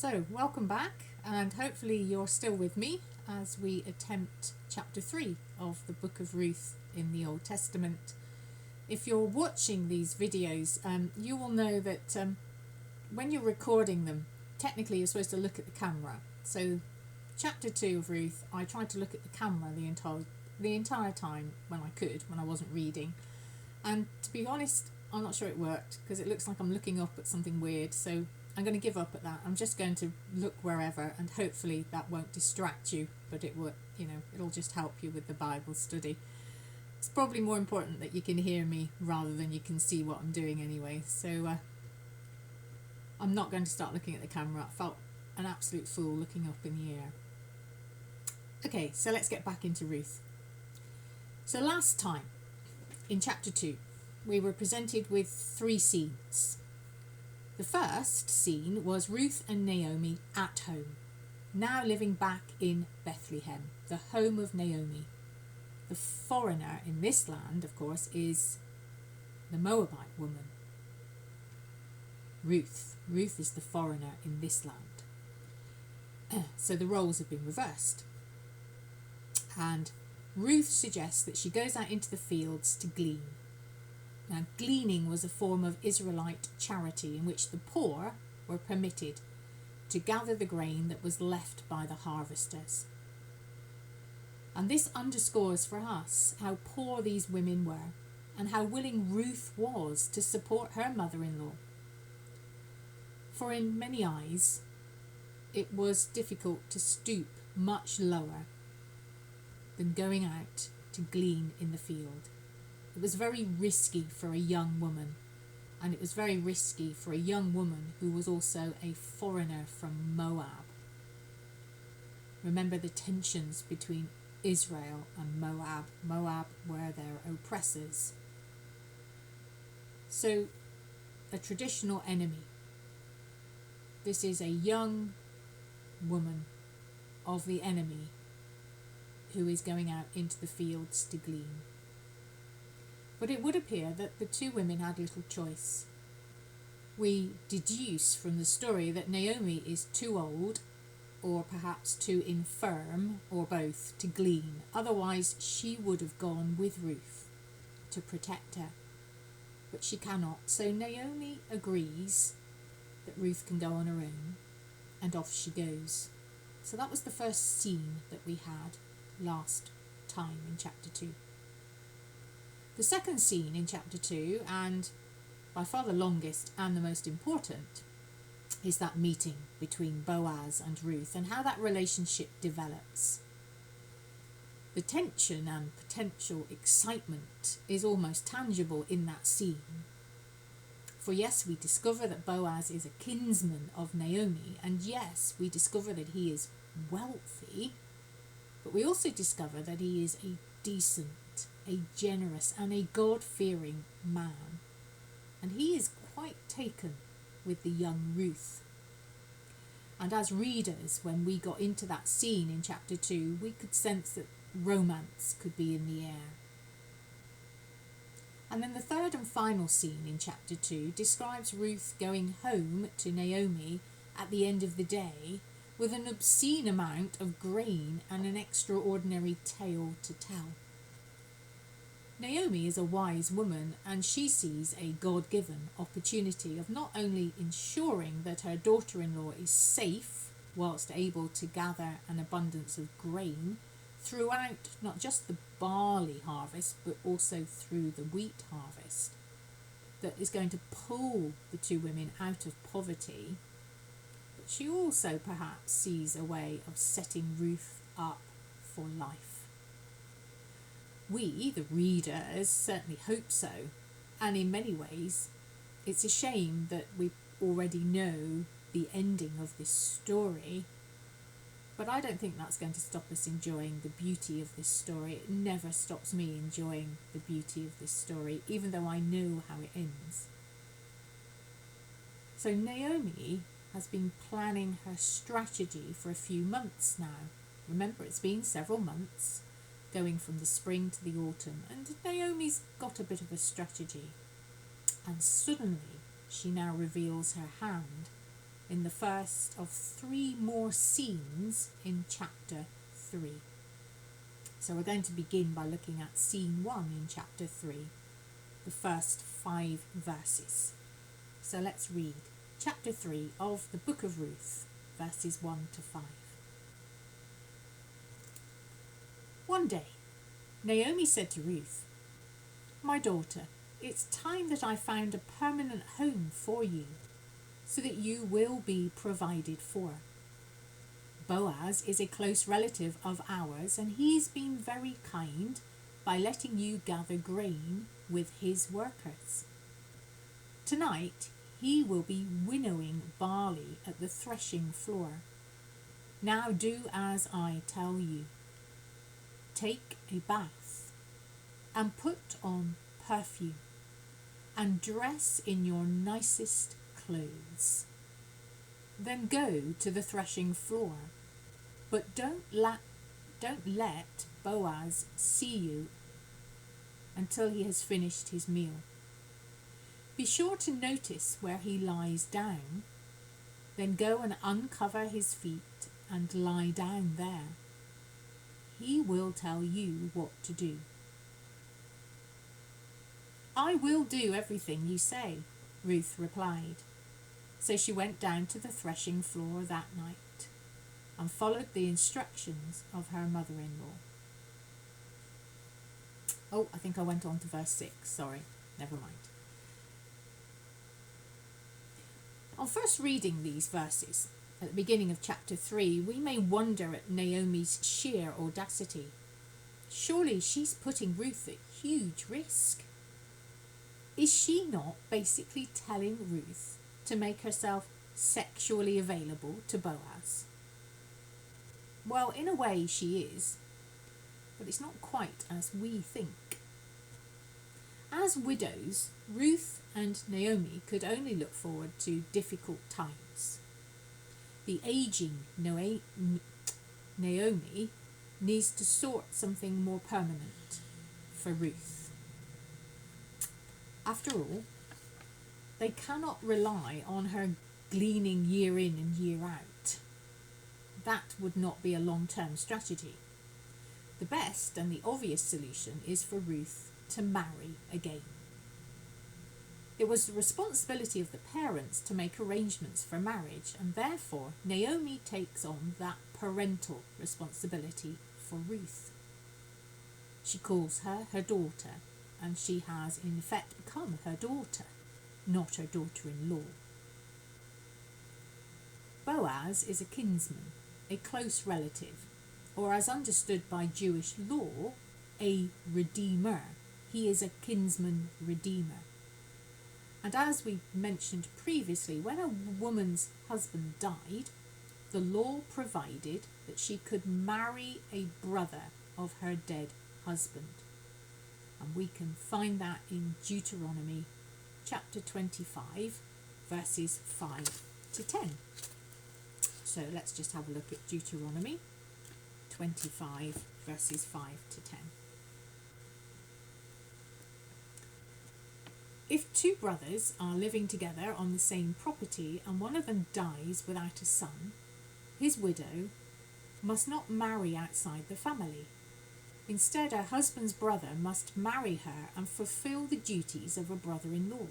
So, welcome back, and hopefully you're still with me as we attempt chapter 3 of the book of Ruth in the Old Testament. If you're watching these videos, you will know that when you're recording them, technically you're supposed to look at the camera. So, chapter 2 of Ruth, I tried to look at the camera the entire time when I wasn't reading. And to be honest, I'm not sure it worked because it looks like I'm looking up at something weird. So I'm going to give up at that. I'm just going to look wherever, and hopefully that won't distract you, but it'll just help you with the Bible study. It's probably more important that you can hear me rather than you can see what I'm doing anyway. So I'm not going to start looking at the camera. I felt an absolute fool looking up in the air. Okay, so let's get back into Ruth. So last time, in chapter 2, we were presented with 3 scenes. The first scene was Ruth and Naomi at home, now living back in Bethlehem, the home of Naomi. The foreigner in this land, of course, is the Moabite woman. Ruth is the foreigner in this land. So the roles have been reversed. And Ruth suggests that she goes out into the fields to glean. Now, gleaning was a form of Israelite charity in which the poor were permitted to gather the grain that was left by the harvesters. And this underscores for us how poor these women were and how willing Ruth was to support her mother-in-law. For in many eyes, it was difficult to stoop much lower than going out to glean in the field. It was very risky for a young woman, and it was very risky for a young woman who was also a foreigner from Moab. Remember the tensions between Israel and Moab. Moab were their oppressors. So, a traditional enemy. This is a young woman of the enemy who is going out into the fields to glean. But it would appear that the 2 women had little choice. We deduce from the story that Naomi is too old, or perhaps too infirm, or both, to glean. Otherwise, she would have gone with Ruth to protect her. But she cannot. So Naomi agrees that Ruth can go on her own, and off she goes. So that was the first scene that we had last time in chapter 2. The second scene in chapter 2, and by far the longest and the most important, is that meeting between Boaz and Ruth and how that relationship develops. The tension and potential excitement is almost tangible in that scene. For yes, we discover that Boaz is a kinsman of Naomi, and yes, we discover that he is wealthy, but we also discover that he is a decent, a generous and a God-fearing man. And he is quite taken with the young Ruth. And as readers, when we got into that scene in chapter 2, we could sense that romance could be in the air. And then the third and final scene in chapter 2 describes Ruth going home to Naomi at the end of the day with an obscene amount of grain and an extraordinary tale to tell. Naomi is a wise woman, and she sees a God-given opportunity of not only ensuring that her daughter-in-law is safe whilst able to gather an abundance of grain throughout not just the barley harvest but also through the wheat harvest, that is going to pull the 2 women out of poverty, but she also perhaps sees a way of setting Ruth up for life. We, the readers, certainly hope so, and in many ways it's a shame that we already know the ending of this story, but I don't think that's going to stop us enjoying the beauty of this story. It never stops me enjoying the beauty of this story, even though I know how it ends. So Naomi has been planning her strategy for a few months now. Remember, it's been several months, going from the spring to the autumn, and Naomi's got a bit of a strategy. And suddenly she now reveals her hand in the first of 3 more scenes in chapter 3. So we're going to begin by looking at scene 1 in chapter 3, the first 5 verses. So let's read chapter 3 of the book of Ruth, verses 1 to 5. One day, Naomi said to Ruth, "My daughter, it's time that I found a permanent home for you, so that you will be provided for. Boaz is a close relative of ours, and he's been very kind by letting you gather grain with his workers. Tonight, he will be winnowing barley at the threshing floor. Now do as I tell you. Take a bath and put on perfume and dress in your nicest clothes. Then go to the threshing floor, but don't let Boaz see you until he has finished his meal. Be sure to notice where he lies down, then go and uncover his feet and lie down there. He will tell you what to do." "I will do everything you say," Ruth replied. So she went down to the threshing floor that night and followed the instructions of her mother-in-law. Oh, I think I went on to verse 6. Sorry, never mind. On first reading these verses, at the beginning of chapter 3, we may wonder at Naomi's sheer audacity. Surely she's putting Ruth at huge risk. Is she not basically telling Ruth to make herself sexually available to Boaz? Well, in a way she is, but it's not quite as we think. As widows, Ruth and Naomi could only look forward to difficult times. The aging Naomi needs to sort something more permanent for Ruth. After all, they cannot rely on her gleaning year in and year out. That would not be a long-term strategy. The best and the obvious solution is for Ruth to marry again. It was the responsibility of the parents to make arrangements for marriage, and therefore Naomi takes on that parental responsibility for Ruth. She calls her her daughter, and she has in effect become her daughter, not her daughter-in-law. Boaz is a kinsman, a close relative, or as understood by Jewish law, a redeemer. He is a kinsman redeemer. And as we mentioned previously, when a woman's husband died, the law provided that she could marry a brother of her dead husband. And we can find that in Deuteronomy chapter 25, verses 5 to 10. So let's just have a look at Deuteronomy 25, verses 5 to 10. If 2 brothers are living together on the same property and one of them dies without a son, his widow must not marry outside the family. Instead, her husband's brother must marry her and fulfill the duties of a brother-in-law.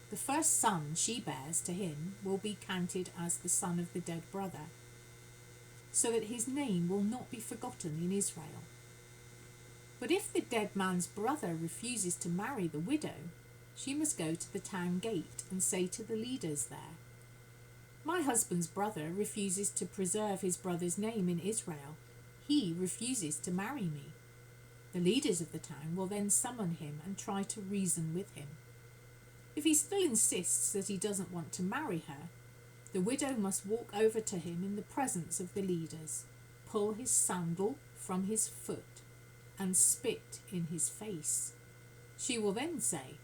The first son she bears to him will be counted as the son of the dead brother, so that his name will not be forgotten in Israel. But if the dead man's brother refuses to marry the widow, she must go to the town gate and say to the leaders there, "My husband's brother refuses to preserve his brother's name in Israel. He refuses to marry me." The leaders of the town will then summon him and try to reason with him. If he still insists that he doesn't want to marry her, the widow must walk over to him in the presence of the leaders, pull his sandal from his foot, and spit in his face. She will then say,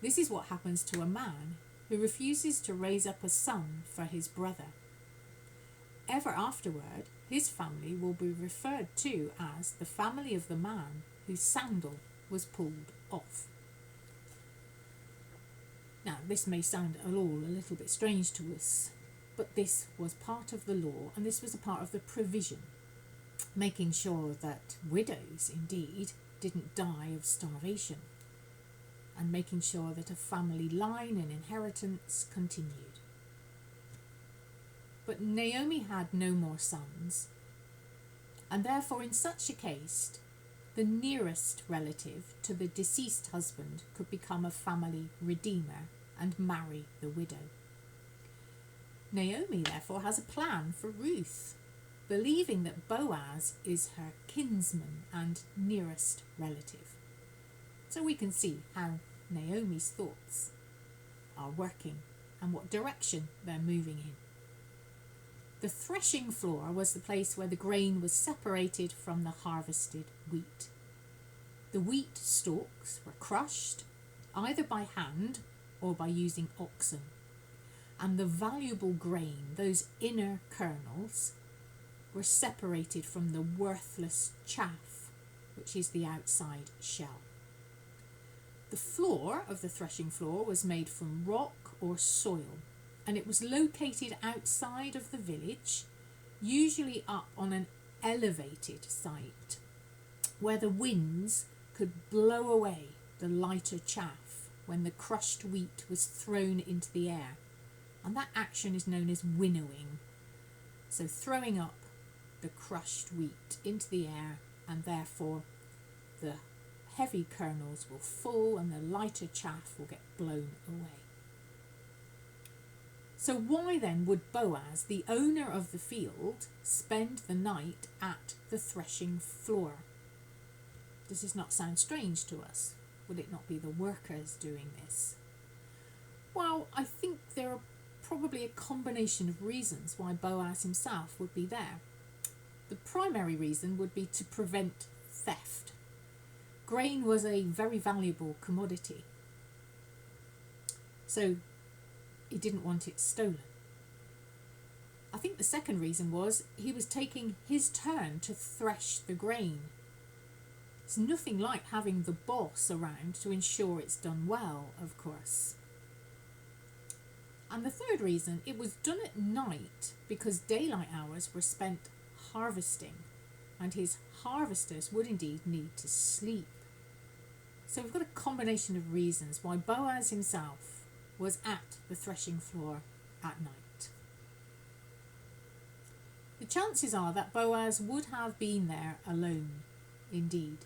"This is what happens to a man who refuses to raise up a son for his brother." Ever afterward, his family will be referred to as the family of the man whose sandal was pulled off. Now, this may sound a little bit strange to us, but this was part of the law, and this was a part of the provision, making sure that widows, indeed, didn't die of starvation, and making sure that a family line and inheritance continued. But Naomi had no more sons, and therefore in such a case, the nearest relative to the deceased husband could become a family redeemer and marry the widow. Naomi therefore has a plan for Ruth, believing that Boaz is her kinsman and nearest relative. So we can see how Naomi's thoughts are working and what direction they're moving in. The threshing floor was the place where the grain was separated from the harvested wheat. The wheat stalks were crushed either by hand or by using oxen, and the valuable grain, those inner kernels, were separated from the worthless chaff, which is the outside shell. The floor of the threshing floor was made from rock or soil, and it was located outside of the village, usually up on an elevated site, where the winds could blow away the lighter chaff when the crushed wheat was thrown into the air. And that action is known as winnowing. So throwing up the crushed wheat into the air, and therefore the heavy kernels will fall and the lighter chaff will get blown away. So why then would Boaz, the owner of the field, spend the night at the threshing floor? Does this not sound strange to us? Would it not be the workers doing this? Well, I think there are probably a combination of reasons why Boaz himself would be there. The primary reason would be to prevent theft. Grain was a very valuable commodity, so he didn't want it stolen. I think the second reason was he was taking his turn to thresh the grain. It's nothing like having the boss around to ensure it's done well, of course. And the third reason, it was done at night because daylight hours were spent harvesting, and his harvesters would indeed need to sleep. So we've got a combination of reasons why Boaz himself was at the threshing floor at night. The chances are that Boaz would have been there alone, indeed.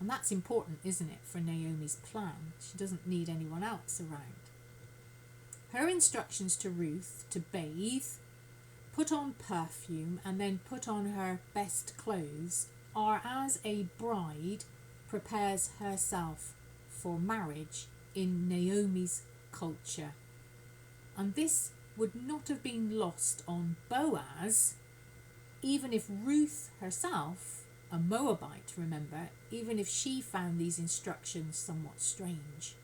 And that's important, isn't it, for Naomi's plan? She doesn't need anyone else around. Her instructions to Ruth to bathe, put on perfume, and then put on her best clothes are as a bride prepares herself for marriage in Naomi's culture. And this would not have been lost on Boaz, even if Ruth herself, a Moabite, remember, even if she found these instructions somewhat strange.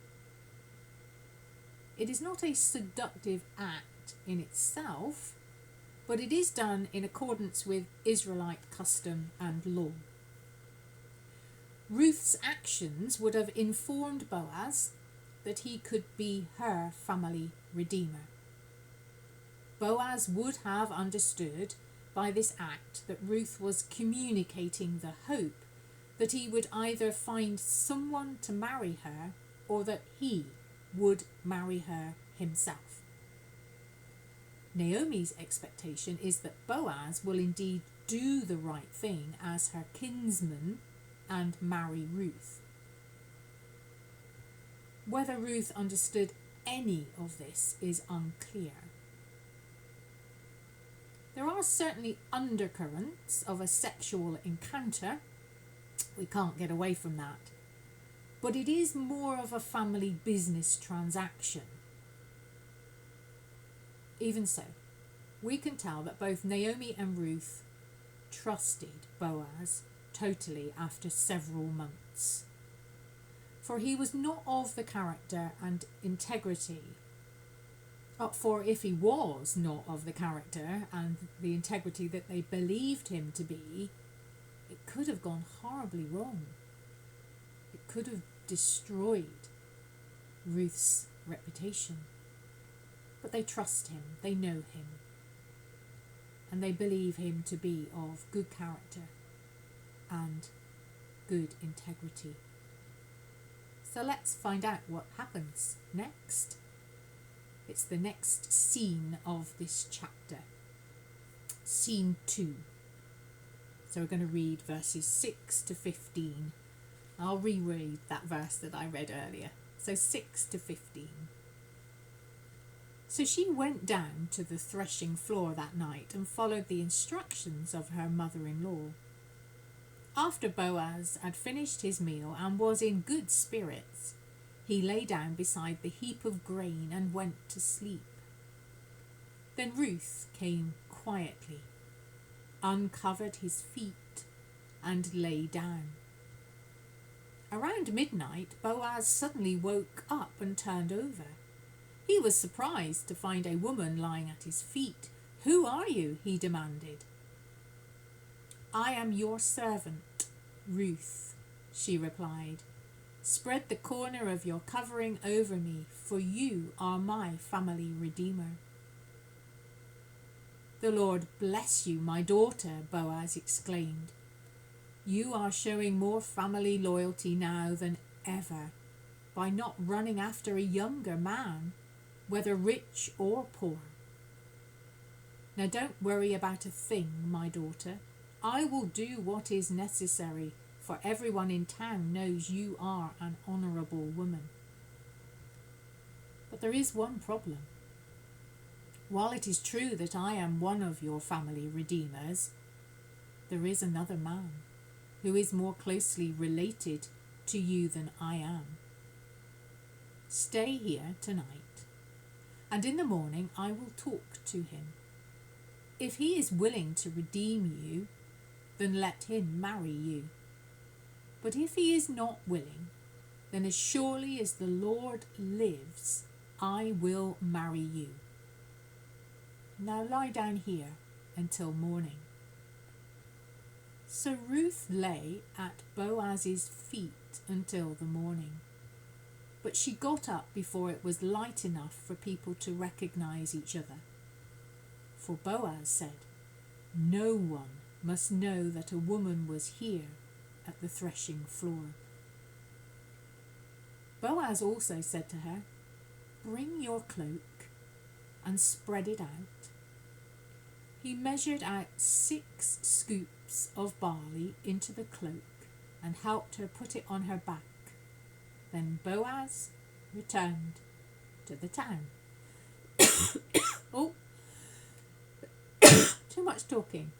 It is not a seductive act in itself, but it is done in accordance with Israelite custom and law. Ruth's actions would have informed Boaz that he could be her family redeemer. Boaz would have understood by this act that Ruth was communicating the hope that he would either find someone to marry her or that he would marry her himself. Naomi's expectation is that Boaz will indeed do the right thing as her kinsman and marry Ruth. Whether Ruth understood any of this is unclear. There are certainly undercurrents of a sexual encounter. We can't get away from that. But it is more of a family business transaction. Even so, we can tell that both Naomi and Ruth trusted Boaz totally after several months. For he was not of the character and integrity. For if he was not of the character and the integrity that they believed him to be, it could have gone horribly wrong. It could have destroyed Ruth's reputation. But they trust him, they know him, and they believe him to be of good character and good integrity. So let's find out what happens next. It's the next scene of this chapter. Scene 2. So we're going to read verses 6 to 15. I'll reread that verse that I read earlier. So 6 to 15. So she went down to the threshing floor that night and followed the instructions of her mother-in-law. After Boaz had finished his meal and was in good spirits, he lay down beside the heap of grain and went to sleep. Then Ruth came quietly, uncovered his feet, and lay down. Around midnight, Boaz suddenly woke up and turned over. He was surprised to find a woman lying at his feet. "Who are you?" he demanded. "I am your servant, Ruth," she replied. "Spread the corner of your covering over me, for you are my family redeemer." "The Lord bless you, my daughter," Boaz exclaimed. "You are showing more family loyalty now than ever by not running after a younger man, whether rich or poor. Now don't worry about a thing, my daughter. I will do what is necessary, for everyone in town knows you are an honourable woman. But there is one problem. While it is true that I am one of your family redeemers, there is another man who is more closely related to you than I am. Stay here tonight, and in the morning I will talk to him. If he is willing to redeem you, then let him marry you. But if he is not willing, then as surely as the Lord lives, I will marry you. Now lie down here until morning." So Ruth lay at Boaz's feet until the morning. But she got up before it was light enough for people to recognize each other. For Boaz said, "No one must know that a woman was here at the threshing floor." Boaz also said to her, "Bring your cloak and spread it out." He measured out 6 scoops of barley into the cloak and helped her put it on her back. Then Boaz returned to the town. Oh, too much talking.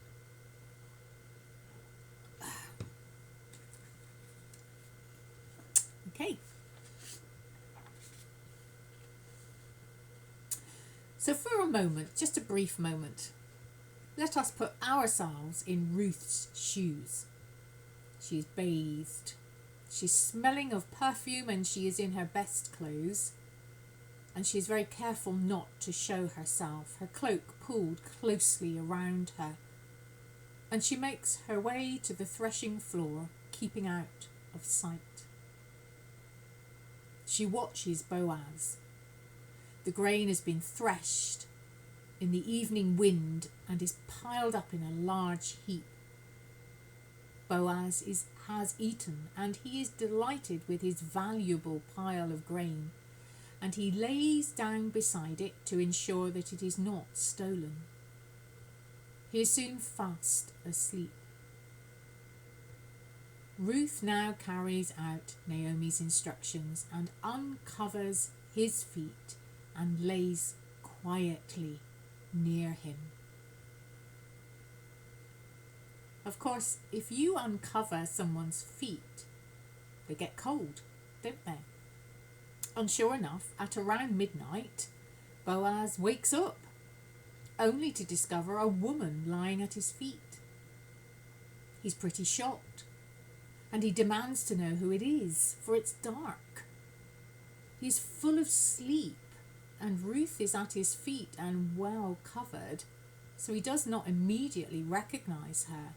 Okay. So for a moment, just a brief moment, let us put ourselves in Ruth's shoes. She is bathed. She's smelling of perfume and she is in her best clothes. And she is very careful not to show herself, her cloak pulled closely around her. And she makes her way to the threshing floor, keeping out of sight. She watches Boaz. The grain has been threshed in the evening wind and is piled up in a large heap. Boaz has eaten, and he is delighted with his valuable pile of grain, and he lays down beside it to ensure that it is not stolen. He is soon fast asleep. Ruth now carries out Naomi's instructions and uncovers his feet and lays quietly near him. Of course, if you uncover someone's feet, they get cold, don't they? And sure enough, at around midnight, Boaz wakes up, only to discover a woman lying at his feet. He's pretty shocked, and he demands to know who it is, for it's dark. He's full of sleep, and Ruth is at his feet and well covered, so he does not immediately recognize her.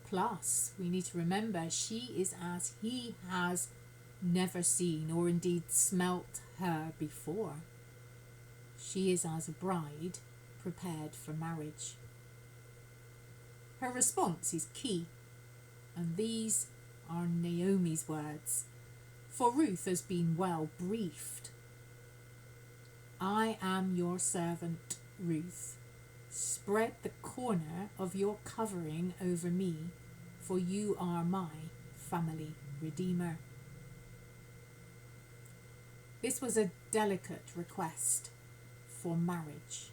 Plus, we need to remember she is as he has never seen or indeed smelt her before. She is as a bride prepared for marriage. Her response is key, and these are Naomi's words, for Ruth has been well briefed. I am your servant, Ruth. Spread the corner of your covering over me, for you are my family redeemer. This was a delicate request for marriage.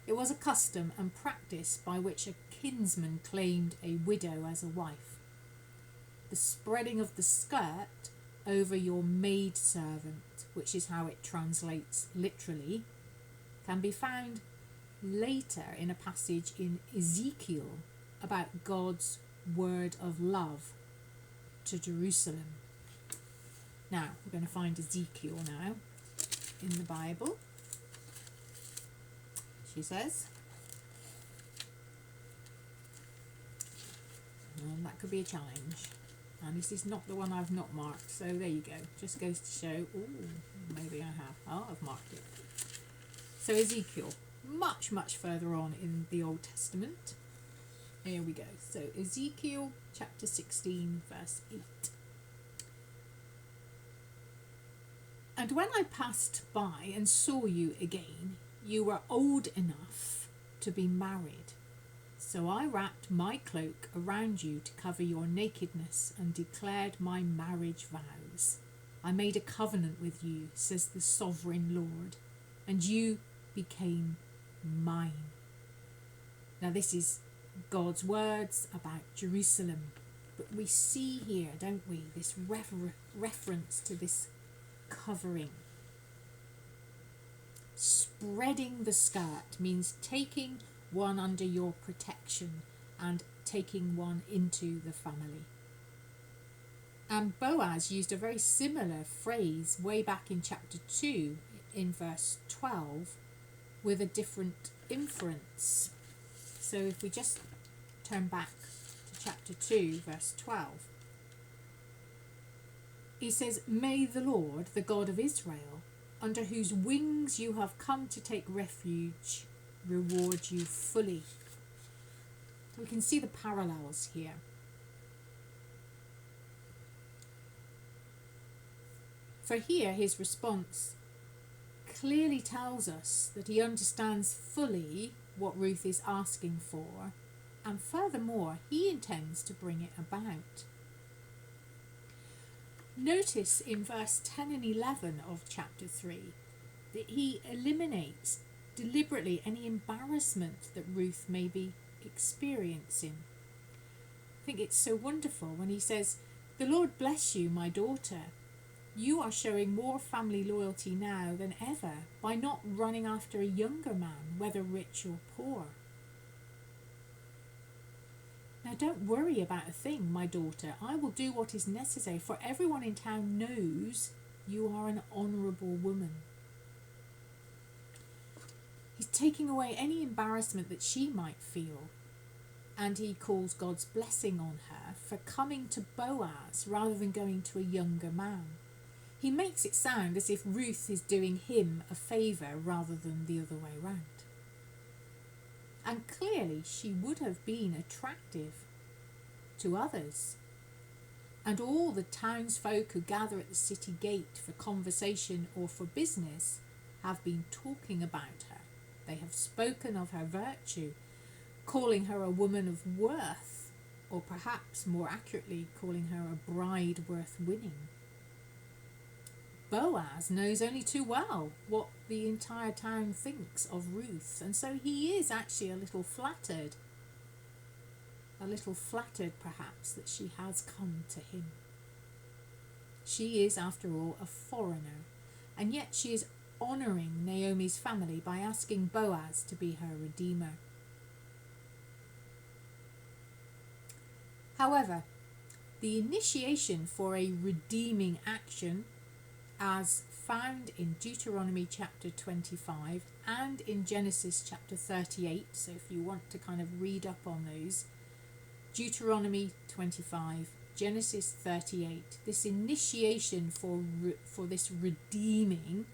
It was a custom and practice by which a kinsman claimed a widow as a wife. The spreading of the skirt over your maidservant, which is how it translates literally, can be found later in a passage in Ezekiel about God's word of love to Jerusalem. Now, we're going to find Ezekiel now in the Bible. She says, and that could be a challenge. And this is not the one I've not marked, so there you go. Just goes to show, maybe I have. Oh, I've marked it. So Ezekiel, much further on in the Old Testament. Here we go. So Ezekiel chapter 16, verse 8. And when I passed by and saw you again, you were old enough to be married. So I wrapped my cloak around you to cover your nakedness and declared my marriage vows. I made a covenant with you, says the sovereign Lord, and you became mine. Now this is God's words about Jerusalem. But we see here, don't we, this reference to this covering. Spreading the skirt means taking one under your protection and taking one into the family. And Boaz used a very similar phrase way back in chapter 2 in verse 12 with a different inference. So if we just turn back to chapter 2 verse 12, he says, "May the Lord, the God of Israel, under whose wings you have come to take refuge, reward you fully." We can see the parallels here. For here his response clearly tells us that he understands fully what Ruth is asking for, and furthermore he intends to bring it about. Notice in verse 10 and 11 of chapter 3 that he eliminates deliberately any embarrassment that Ruth may be experiencing. I think it's so wonderful when he says, "The Lord bless you, my daughter. You are showing more family loyalty now than ever by not running after a younger man, whether rich or poor. Now don't worry about a thing, my daughter. I will do what is necessary, for everyone in town knows you are an honourable woman." He's taking away any embarrassment that she might feel, and he calls God's blessing on her for coming to Boaz rather than going to a younger man. He makes it sound as if Ruth is doing him a favour rather than the other way round. And clearly she would have been attractive to others. And all the townsfolk who gather at the city gate for conversation or for business have been talking about her. They have spoken of her virtue, calling her a woman of worth, or perhaps more accurately calling her a bride worth winning. Boaz knows only too well what the entire town thinks of Ruth, and so he is actually a little flattered perhaps that she has come to him. She is, after all, a foreigner, and yet she is honouring Naomi's family by asking Boaz to be her redeemer. However, the initiation for a redeeming action, as found in Deuteronomy chapter 25 and in Genesis chapter 38, so if you want to kind of read up on those, Deuteronomy 25, Genesis 38, this initiation for this redeeming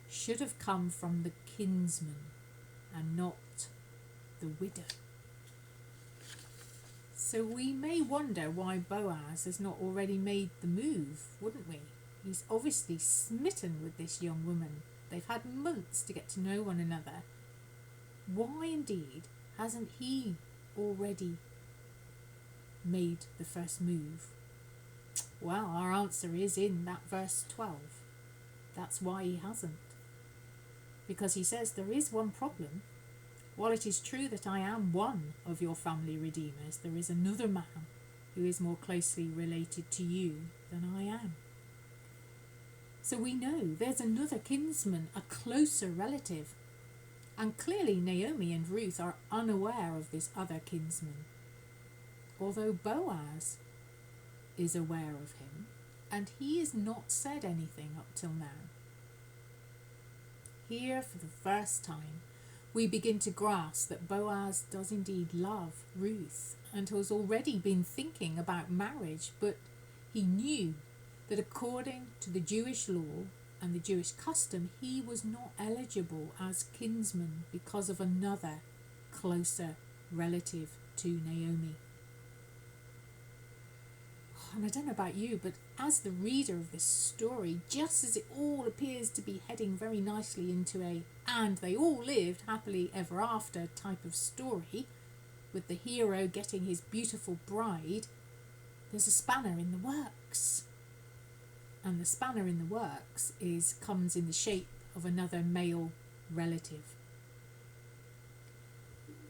should have come from the kinsman and not the widow. So we may wonder why Boaz has not already made the move, wouldn't we? He's obviously smitten with this young woman. They've had months to get to know one another. Why indeed hasn't he already made the first move? Well, our answer is in that verse 12. That's why he hasn't. Because he says there is one problem. While it is true that I am one of your family redeemers, there is another man who is more closely related to you than I am. So we know there's another kinsman, a closer relative. And clearly Naomi and Ruth are unaware of this other kinsman. Although Boaz is aware of him, and he has not said anything up till now. Here, for the first time, we begin to grasp that Boaz does indeed love Ruth and has already been thinking about marriage, but he knew that according to the Jewish law and the Jewish custom, he was not eligible as kinsman because of another closer relative to Naomi. And I don't know about you, but as the reader of this story, just as it all appears to be heading very nicely into a "and they all lived happily ever after" type of story, with the hero getting his beautiful bride, there's a spanner in the works. And the spanner in the works comes in the shape of another male relative.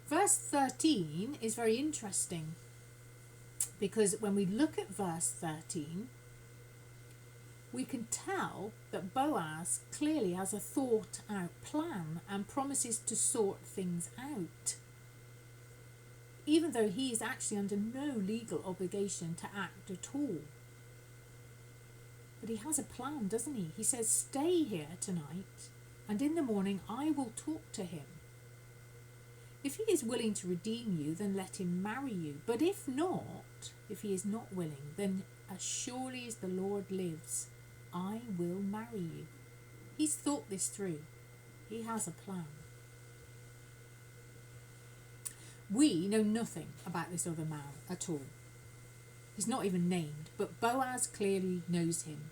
Verse 13 is very interesting, because when we look at verse 13, we can tell that Boaz clearly has a thought out plan and promises to sort things out, even though he is actually under no legal obligation to act at all. But he has a plan, doesn't he? He says, stay here tonight, and in the morning I will talk to him. If he is willing to redeem you, then let him marry you. But if not, if he is not willing, then as surely as the Lord lives, I will marry you. He's thought this through. He has a plan. We know nothing about this other man at all. He's not even named, but Boaz clearly knows him.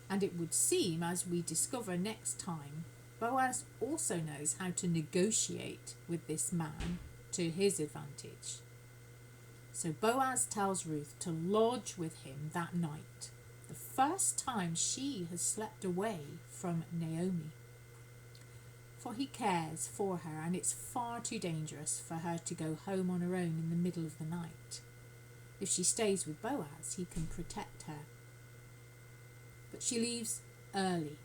And it would seem, as we discover next time, Boaz also knows how to negotiate with this man to his advantage. So Boaz tells Ruth to lodge with him that night, the first time she has slept away from Naomi. For he cares for her, and it's far too dangerous for her to go home on her own in the middle of the night. If she stays with Boaz, he can protect her. But she leaves early,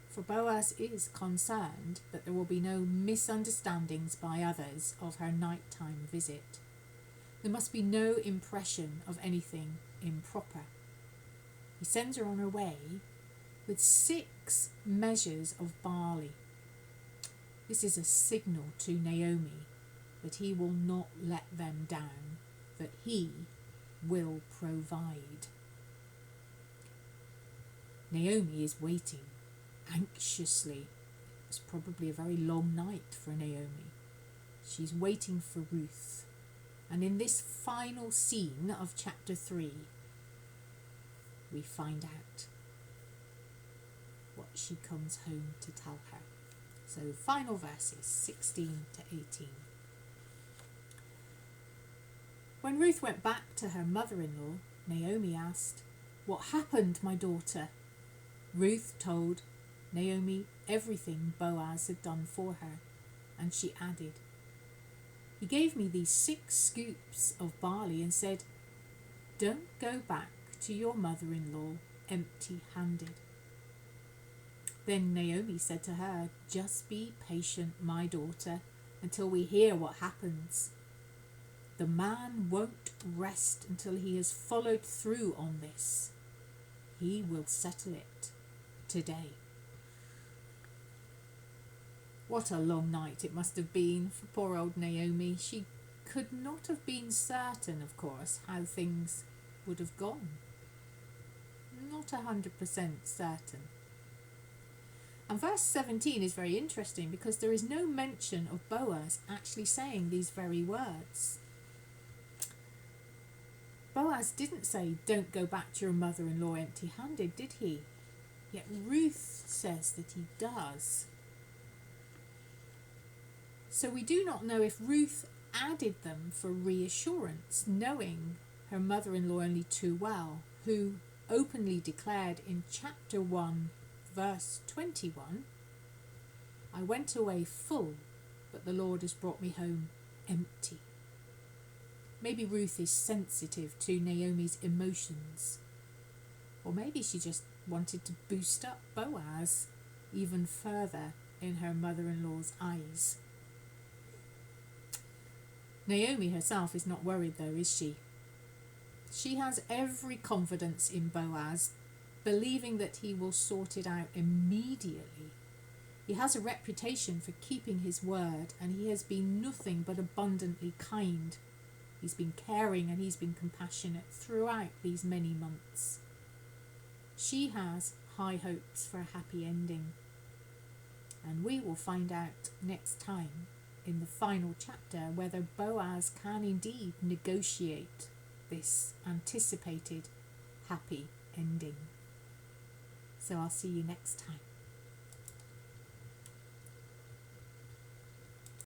for Boaz is concerned that there will be no misunderstandings by others of her nighttime visit. There must be no impression of anything improper. He sends her on her way with 6 measures of barley. This is a signal to Naomi that he will not let them down, that he will provide. Naomi is waiting anxiously. It was probably a very long night for Naomi. She's waiting for Ruth. And in this final scene of chapter 3, we find out what she comes home to tell her. So final verses 16 to 18. When Ruth went back to her mother-in-law, Naomi asked, "What happened, my daughter?" Ruth told Naomi everything Boaz had done for her, and she added, "He gave me these 6 scoops of barley and said, 'Don't go back to your mother-in-law empty-handed.'" Then Naomi said to her, "Just be patient, my daughter, until we hear what happens. The man won't rest until he has followed through on this. He will settle it today." What a long night it must have been for poor old Naomi. She could not have been certain, of course, how things would have gone. Not 100% certain. And verse 17 is very interesting because there is no mention of Boaz actually saying these very words. Boaz didn't say, "Don't go back to your mother-in-law empty-handed," did he? Yet Ruth says that he does. So we do not know if Ruth added them for reassurance, knowing her mother-in-law only too well, who openly declared in chapter 1, verse 21, "I went away full, but the Lord has brought me home empty." Maybe Ruth is sensitive to Naomi's emotions, or maybe she just wanted to boost up Boaz even further in her mother-in-law's eyes. Naomi herself is not worried though, is she? She has every confidence in Boaz, believing that he will sort it out immediately. He has a reputation for keeping his word, and he has been nothing but abundantly kind. He's been caring and he's been compassionate throughout these many months. She has high hopes for a happy ending. And we will find out next time in the final chapter whether Boaz can indeed negotiate this anticipated happy ending. So I'll see you next time.